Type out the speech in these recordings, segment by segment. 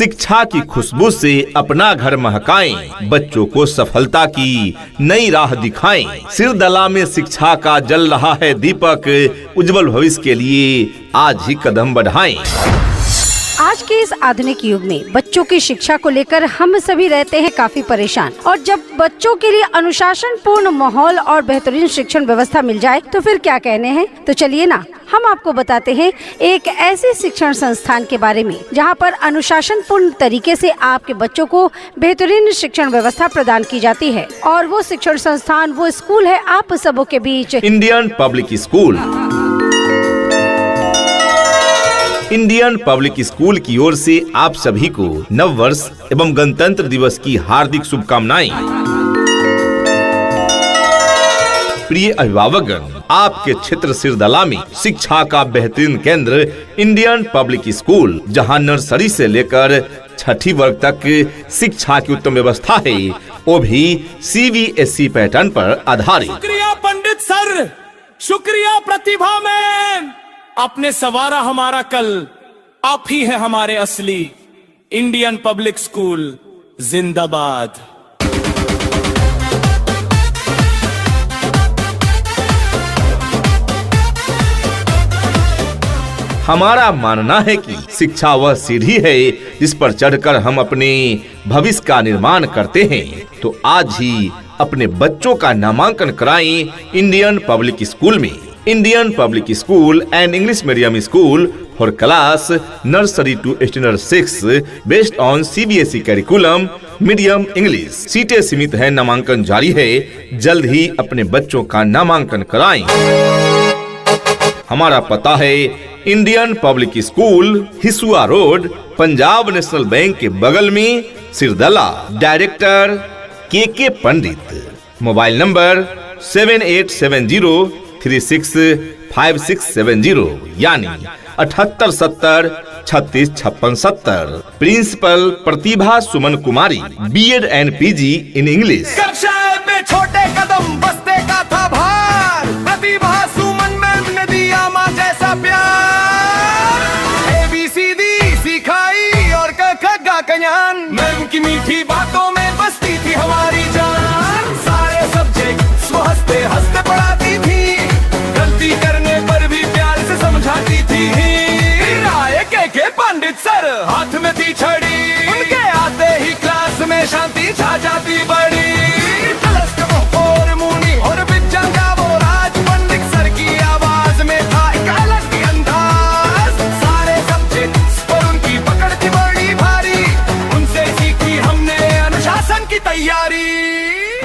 शिक्षा की खुशबू से अपना घर महकाएं, बच्चों को सफलता की नई राह दिखाएं। सिरदला में शिक्षा का जल रहा है दीपक, उज्जवल भविष्य के लिए आज ही कदम बढ़ाएं। आज के इस आधुनिक युग में बच्चों की शिक्षा को लेकर हम सभी रहते हैं काफी परेशान, और जब बच्चों के लिए अनुशासन पूर्ण माहौल और बेहतरीन शिक्षण व्यवस्था मिल जाए तो फिर क्या कहने हैं। तो चलिए ना, हम आपको बताते हैं एक ऐसे शिक्षण संस्थान के बारे में जहां पर अनुशासन पूर्ण तरीके से आपके बच्चों को बेहतरीन शिक्षण व्यवस्था प्रदान की जाती है। और वो शिक्षण संस्थान, वो स्कूल है आप सबों के बीच Indian public school. Indian public school की ओर से आप सभी को नव वर्ष एवं गणतंत्र दिवस की हार्दिक शुभकामनाएं। प्रिय अभिभावकगण, आपके क्षेत्र सिरदला में शिक्षा का बेहतरीन केंद्र इंडियन पब्लिक स्कूल, जहां नर्सरी से लेकर 6ठी वर्ग तक शिक्षा की उत्तम व्यवस्था है, वो भी CBSE पैटर्न पर आधारित। शुक्रिया पंडित सर, शुक्रिया प्रतिभा मैम, आपने सवारा हमारा कल, आप ही है हमारे असली। इंडियन पब्लिक स्कूल जिंदाबाद। हमारा मानना है कि शिक्षा वह सीढ़ी है जिस पर चढ़कर हम अपने भविष्य का निर्माण करते हैं। तो आज ही अपने बच्चों का नामांकन कराएं इंडियन पब्लिक स्कूल में। Indian public school and English medium school for class nursery to standard 6 based on CBSE curriculum medium English. सीटें सीमित है, नामांकन जारी है। जल्द ही अपने बच्चों का नामांकन कराएं। हमारा पता है Indian public school, Hisua road, Punjab national bank के बगल में, Sirdala. Director KK Pandit. Mobile number 7870365670 यानी 7870 365670। Principal Pratibha Suman Kumari, B.Ed and PG in English. कक्षा में छोटे कदम बस्ते का था भार, प्रतिभा सुमन मैम ने दिया माँ जैसा प्यार। ABCD सिखाई और क ख ग ज्ञान, मैम की मीठी बातों में बसती थी हमारी जान। सारे सब्जेक्ट हंसते हंसते पढ़ाती थी, गलती करने पर भी प्यार से समझाती थी। आए KK पंडित सर, हाथ में थी छड़ी, उनके आते ही क्लास में शांति छा जाती बड़ी। और मुनि और बिच्चंगा वो राज, पंडित सर की आवाज में था एक अलग ही अंदाज। सारे सब्जेक्ट्स पर उनकी पकड़ थी बड़ी भारी, उनसे सीखी हमने अनुशासन की तैयारी।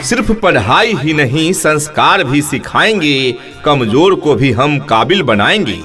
सिर्फ पढ़ाई ही नहीं, संस्कार भी सिखाएंगे, कमजोर को भी हम काबिल बनाएंगे।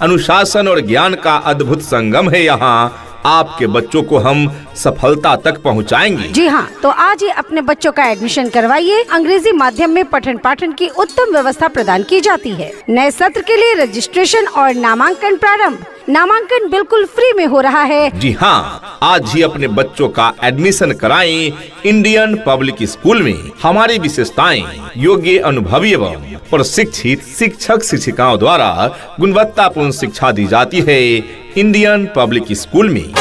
अनुशासन और ज्ञान का अद्भुत संगम है यहाँ, आपके बच्चों को हम सफलता तक पहुँचाएंगे। जी हाँ, तो आज ही अपने बच्चों का एडमिशन करवाइए। अंग्रेजी माध्यम में पठन पाठन की उत्तम व्यवस्था प्रदान की जाती है। नए सत्र के लिए रजिस्ट्रेशन और नामांकन प्रारंभ। नामांकन बिल्कुल फ्री में हो रहा है। जी हाँ, आज ही अपने बच्चों का एडमिशन कराएं इंडियन पब्लिक स्कूल में। हमारी विशेषताएं योग्य, अनुभवी एवं प्रशिक्षित शिक्षक शिक्षिकाओं द्वारा गुणवत्तापूर्ण शिक्षा दी जाती है। इंडियन पब्लिक स्कूल में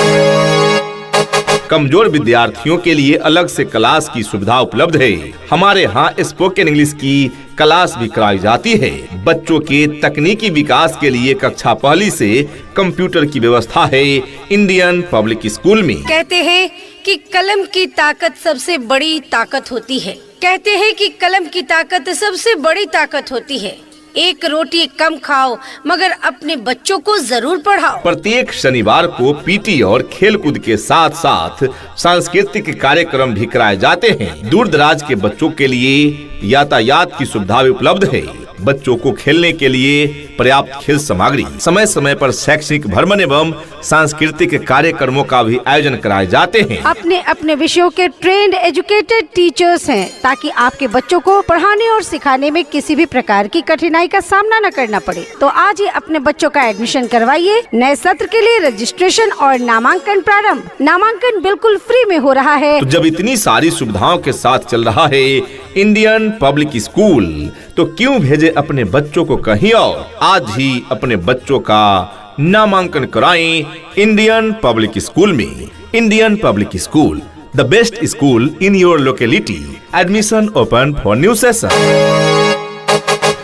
कमजोर विद्यार्थियों के लिए अलग से क्लास की सुविधा उपलब्ध है। हमारे यहाँ स्पोकन इंग्लिश की क्लास भी कराई जाती है। बच्चों के तकनीकी विकास के लिए कक्षा 1 से कंप्यूटर की व्यवस्था है इंडियन पब्लिक स्कूल में। कहते हैं कि कलम की ताकत सबसे बड़ी ताकत होती है। कहते हैं कि कलम की ताकत सबसे बड़ी ताकत होती है। एक रोटी कम खाओ मगर अपने बच्चों को जरूर पढ़ाओ। प्रत्येक शनिवार को PT और खेलकूद के साथ साथ सांस्कृतिक कार्यक्रम भी कराए जाते हैं। दूर दराज के बच्चों के लिए यातायात की सुविधा भी उपलब्ध है। बच्चों को खेलने के लिए पर्याप्त खेल सामग्री, समय समय पर शैक्षणिक भ्रमण एवं सांस्कृतिक कार्यक्रमों का भी आयोजन कराए जाते हैं। अपने अपने विषयों के ट्रेंड एजुकेटेड टीचर्स हैं, ताकि आपके बच्चों को पढ़ाने और सिखाने में किसी भी प्रकार की कठिनाई का सामना न करना पड़े। तो आज ही अपने बच्चों का एडमिशन करवाइए। नए सत्र के लिए रजिस्ट्रेशन और नामांकन प्रारंभ। नामांकन बिल्कुल फ्री में हो रहा है। तो जब इतनी सारी सुविधाओं के साथ चल रहा है इंडियन पब्लिक स्कूल, तो क्यों भेजे अपने बच्चों को कहीं और। आज ही अपने बच्चों का नामांकन कराएं इंडियन पब्लिक स्कूल में। Indian public school, the best school in your locality. Admission open for new session.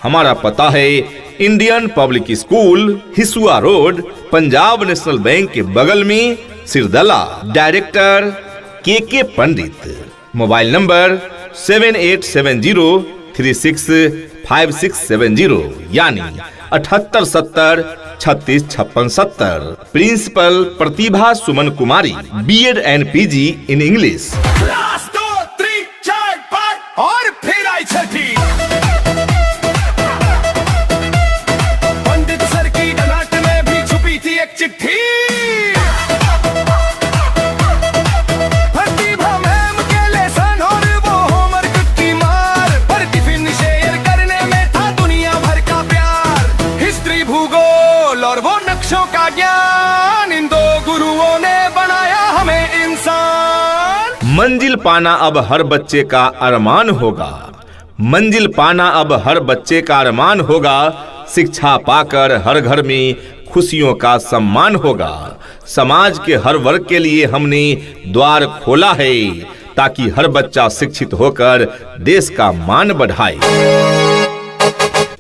हमारा पता है Indian public school, Hisua road, Punjab national bank के बगल में, सिरदला। डायरेक्टर के पंडित। मोबाइल नंबर 7870365670 यानी 7870 365670। Principal Pratibha Suman Kumari, BEd and PG in English. Class 2, 3, 4, 5 और फिर आई छठी। पंडित सर की डनाट में भी छुपी थी एक चिट्ठी। प्रतिभा मैम के लेसन और वो होमवर्क की मार, पर टिफिन शेयर करने में था दुनिया भर का प्यार। हिस्ट्री, भूगोल और वो नक्शों का ज्ञान, इन दो गुरुओं ने बनाया हमें इंसान। मंजिल पाना अब हर बच्चे का अरमान होगा। मंजिल पाना अब हर बच्चे का अरमान होगा। शिक्षा पाकर हर घर में खुशियों का सम्मान होगा। समाज के हर वर्ग के लिए हमने द्वार खोला है, ताकि हर बच्चा शिक्षित होकर देश का मान बढ़ाए।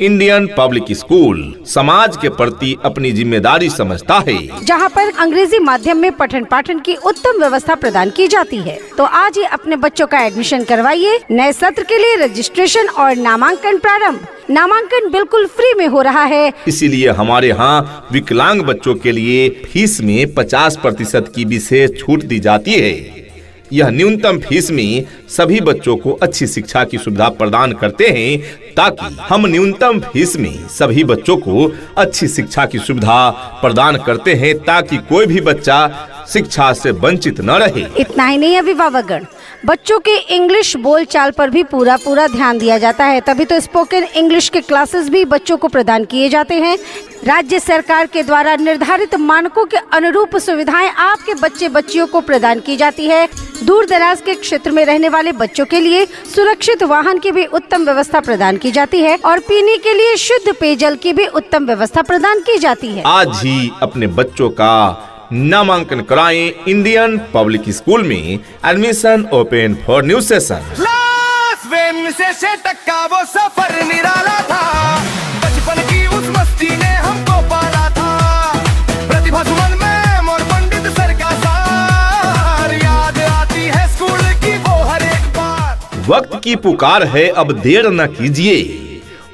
इंडियन पब्लिक स्कूल समाज के प्रति अपनी जिम्मेदारी समझता है, जहां पर अंग्रेजी माध्यम में पठन पाठन की उत्तम व्यवस्था प्रदान की जाती है। तो आज ही अपने बच्चों का एडमिशन करवाइए। नए सत्र के लिए रजिस्ट्रेशन और नामांकन प्रारंभ। नामांकन बिल्कुल फ्री में हो रहा है। इसीलिए हमारे यहाँ विकलांग बच्चों के लिए फीस में 50% की विशेष छूट दी जाती है। यह न्यूनतम फीस में सभी बच्चों को अच्छी शिक्षा की सुविधा प्रदान करते हैं, ताकि हम न्यूनतम फीस में सभी बच्चों को अच्छी शिक्षा की सुविधा प्रदान करते हैं, ताकि कोई भी बच्चा शिक्षा से वंचित न रहे। इतना ही नहीं, अभिभावकगण, बच्चों के इंग्लिश बोलचाल पर भी पूरा ध्यान दिया जाता है। तभी तो स्पोकन इंग्लिश के क्लासेस भी बच्चों को प्रदान किए जाते हैं। राज्य सरकार के द्वारा निर्धारित मानकों के अनुरूप सुविधाएं आपके बच्चे बच्चियों को प्रदान की जाती है। दूर दराज के क्षेत्र में रहने वाले बच्चों के लिए सुरक्षित वाहन की भी उत्तम व्यवस्था प्रदान की जाती है और पीने के लिए शुद्ध पेयजल की भी उत्तम व्यवस्था प्रदान की जाती है। आज ही अपने बच्चों का नामांकन कराएं इंडियन पब्लिक स्कूल में। Admission open for new session. Las Vegas से टक्का वो सफर निराला था, बचपन की उस मस्ती ने हमको पाला था। प्रतिभा सुमन मैम और पंडित सर का सार, याद आती है स्कूल की वो हर एक बात। वक्त की पुकार है, अब देर न कीजिए।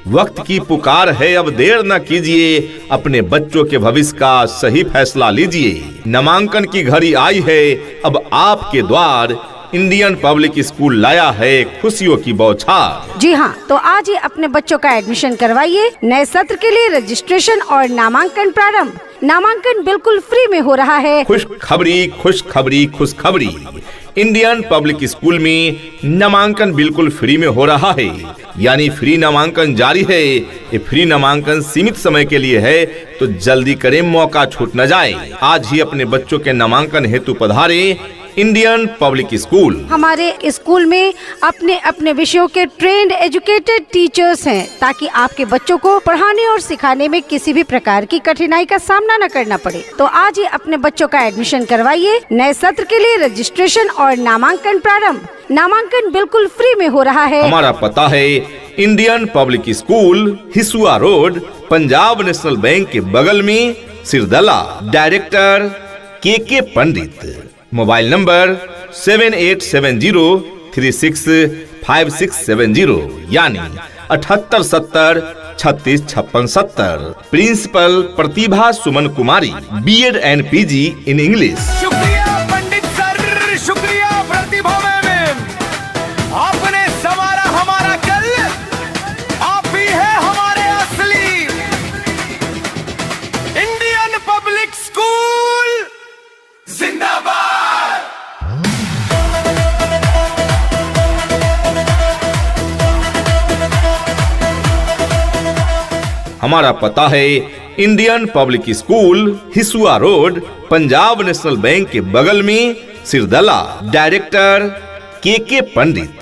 वक्त की पुकार है, अब देर न कीजिए। अपने बच्चों के भविष्य का सही फैसला लीजिए। नामांकन की घड़ी आई है, अब आपके द्वार इंडियन पब्लिक स्कूल लाया है खुशियों की बौछार। जी हाँ, तो आज ही अपने बच्चों का एडमिशन करवाइए। नए सत्र के लिए रजिस्ट्रेशन और नामांकन प्रारंभ। नामांकन बिल्कुल फ्री में हो रहा है। खुशखबरी, खुशखबरी, खुशखबरी। इंडियन पब्लिक स्कूल में नामांकन बिल्कुल फ्री में हो रहा है, यानी फ्री नामांकन जारी है। ये फ्री नामांकन सीमित समय के लिए है, तो जल्दी करें, मौका छूट न जाए। आज ही अपने बच्चों के नामांकन हेतु पधारे इंडियन पब्लिक स्कूल। हमारे स्कूल में अपने अपने विषयों के ट्रेंड एजुकेटेड टीचर्स हैं, ताकि आपके बच्चों को पढ़ाने और सिखाने में किसी भी प्रकार की कठिनाई का सामना न करना पड़े। तो आज ही अपने बच्चों का एडमिशन करवाइए। नए सत्र के लिए रजिस्ट्रेशन और नामांकन प्रारंभ। नामांकन बिल्कुल फ्री में हो रहा है। हमारा पता है Indian public school, Hisua road, Punjab national bank के बगल में, सिरदला। डायरेक्टर के पंडित। मोबाइल नंबर 7870365670 यानी 7870 365670। Principal Pratibha Suman Kumari, BEd and PG in English. शुक्रिया पंडित सर, शुक्रिया प्रतिभा मैम, आपने संवारा हमारा कल। आप ही है हमारे असली इंडियन पब्लिक स्कूल जिंदाबाद। हमारा पता है Indian public school, Hisua road, Punjab national bank के बगल में, सिरदला। डायरेक्टर के पंडित।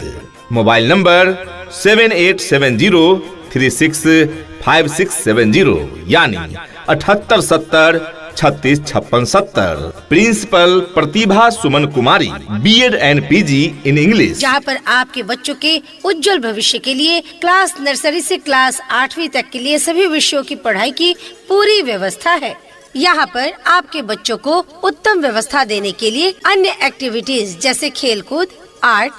मोबाइल नंबर 7870365670 यानी 7870365670। Principal Pratibha Suman Kumari, B.Ed and PG in English. जहाँ पर आपके बच्चों के उज्जवल भविष्य के लिए क्लास नर्सरी से क्लास 8वीं तक के लिए सभी विषयों की पढ़ाई की पूरी व्यवस्था है। यहाँ पर आपके बच्चों को उत्तम व्यवस्था देने के लिए अन्य एक्टिविटीज जैसे खेलकूद, आर्ट,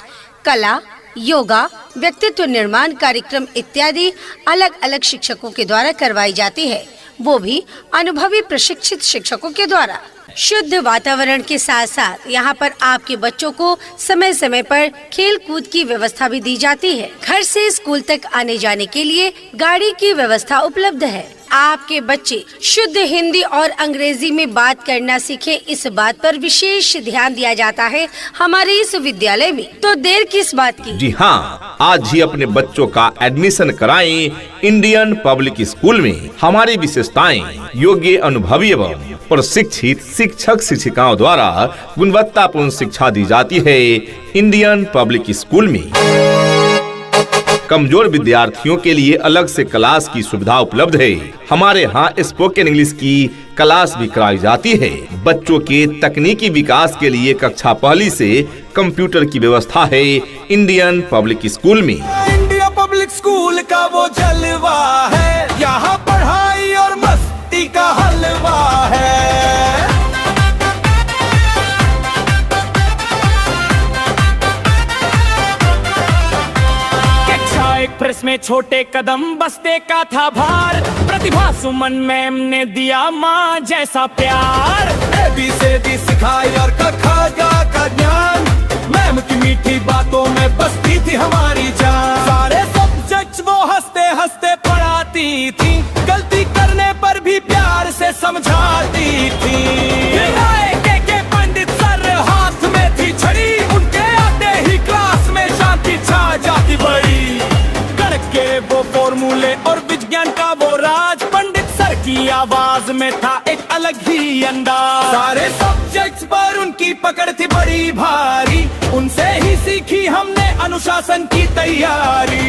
कला, योगा, व्यक्तित्व निर्माण कार्यक्रम इत्यादि अलग अलग शिक्षकों के द्वारा करवाई जाती है, वो भी अनुभवी प्रशिक्षित शिक्षकों के द्वारा। शुद्ध वातावरण के साथ साथ यहाँ पर आपके बच्चों को समय समय पर खेल कूद की व्यवस्था भी दी जाती है। घर से स्कूल तक आने जाने के लिए गाड़ी की व्यवस्था उपलब्ध है। आपके बच्चे शुद्ध हिंदी और अंग्रेजी में बात करना सीखे, इस बात पर विशेष ध्यान दिया जाता है हमारे इस विद्यालय में। तो देर किस बात की? जी हाँ, आज ही अपने बच्चों का एडमिशन कराएं इंडियन पब्लिक स्कूल में। हमारी विशेषताएं योग्य, अनुभवी एवं प्रशिक्षित शिक्षक शिक्षिकाओं द्वारा गुणवत्तापूर्ण शिक्षा दी जाती है इंडियन पब्लिक स्कूल में। कमजोर विद्यार्थियों के लिए अलग से क्लास की सुविधा उपलब्ध है। हमारे यहाँ स्पोकन इंग्लिश की क्लास भी कराई जाती है। बच्चों के तकनीकी विकास के लिए कक्षा 1 से कंप्यूटर की व्यवस्था है इंडियन पब्लिक स्कूल में। इंडिया पब्लिक स्कूल का वो जलवा है, यहाँ पढ़ाई और मस्ती का हलवा है। एक्सप्रेस में छोटे कदम बस्ते का था भार, प्रतिभा सुमन मैम ने दिया माँ जैसा प्यार। ABCD सिखाई और कखा का ज्ञान, मैम की मीठी बातों में बसती थी हमारी जान। सारे सब्जेक्ट्स वो हंसते हंसते पढ़ाती थी, गलती करने पर भी प्यार से समझाती थी। के पंडित सर हाथ में थी छड़ी, उनके आते ही क्लास में शांति छा जाती बड़ी। के वो फॉर्मूले और विज्ञान का वो राज, पंडित सर की आवाज में था एक अलग ही अंदाज। सारे सब्जेक्ट्स पर उनकी पकड़ थी बड़ी भारी, उनसे ही सीखी हमने अनुशासन की तैयारी।